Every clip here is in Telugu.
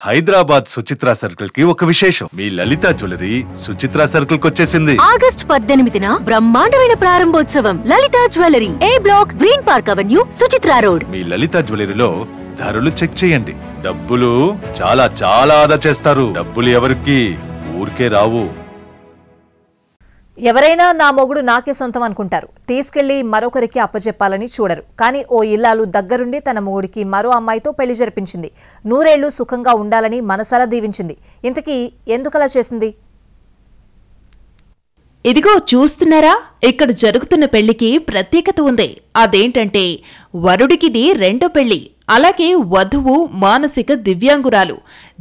హైదరాబాద్ సుచిత్ర సర్కిల్ కి ఒక విశేషం. మీ లలిత జ్యువెలరీ సుచిత్ర సర్కిల్ కి వచ్చేసింది. ఆగస్ట్ 18న బ్రహ్మాండమైన ప్రారంభోత్సవం. Lalitha jewellery, A block, Green Park Avenue, Suchitra road. మీ లలిత జ్యువెలరీలో ధరలు చెక్ చేయండి. డబ్బులు చాలా చాలా ఆదా చేస్తారు. డబ్బులు ఎవరికి ఊరికే రావు. ఎవరైనా నా మొగుడు నాకే సొంతం అనుకుంటారు. తీసుకెళ్లి మరొకరికి అప్పచెప్పాలని చూడరు. కానీ ఓ ఇల్లాలు దగ్గరుండి తన మొగుడికి మరో అమ్మాయితో పెళ్లి జరిపించింది. నూరేళ్లు సుఖంగా ఉండాలని మనసారా దీవించింది. ఇంతకీ ఎందుకలా చేసింది? ఇదిగో చూస్తున్నారా, ఇక్కడ జరుగుతున్న పెళ్లికి ప్రత్యేకత ఉంది. అదేంటంటే వరుడికిది రెండో పెళ్లి. అలాగే వధువు మానసిక దివ్యాంగురాలు.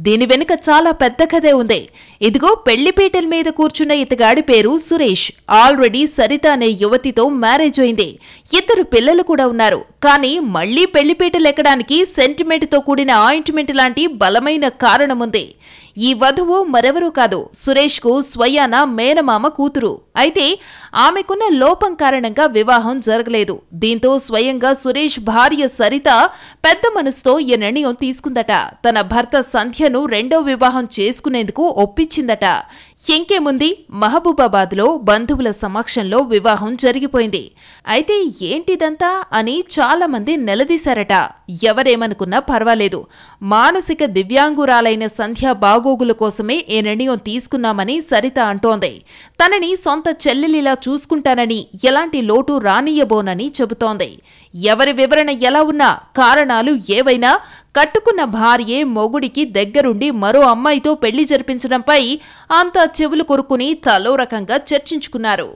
దీని వెనుక చాలా పెద్ద కథే ఉంది. ఇదిగో పెళ్లిపీటల మీద కూర్చున్న ఇతగాడి పేరు సురేష్. ఆల్రెడీ సరిత అనే యువతితో మ్యారేజ్ అయింది. 2 పిల్లలు కూడా ఉన్నారు. కానీ మళ్లీ పెళ్లిపీటలు ఎక్కడానికి సెంటిమెంట్తో కూడిన ఆయింట్మెంట్ లాంటి బలమైన కారణముంది. ఈ వధువు మరెవరూ కాదు, సురేష్కు స్వయాన మేనమామ కూతురు. అయితే ఆమెకున్న లోపం కారణంగా వివాహం జరగలేదు. దీంతో స్వయంగా సురేష్ భార్య సరిత పెద్ద మనసుతో ఈ నిర్ణయం తీసుకుందట. తన భర్త సంధ్యను రెండో వివాహం చేసుకునేందుకు ఒప్పించిందట. ఇంకేముంది, మహబూబాబాద్లో బంధువుల సమక్షంలో వివాహం జరిగిపోయింది. అయితే ఏంటిదంతా అని చాలా మంది నిలదీశారట. ఎవరేమనుకున్నా పర్వాలేదు, మానసిక దివ్యాంగురాలైన సంధ్య బాగోగుల కోసమే ఈ నిర్ణయం తీసుకున్నామని సరిత అంటోంది. తనని సొంత చెల్లెలిలా చూసుకుంటానని, ఎలాంటి లోటు రానియబోనని చెబుతోంది. ఎవరి వివరణ ఎలా ఉన్నా, కారణాలు ఏవైనా, కట్టుకున్న భార్యే మొగుడికి దగ్గరుండి మరో అమ్మాయితో పెళ్లి జరిపించడంపై అంతా చెవులు కొరుక్కుని తలో రకంగా చర్చించుకున్నారు.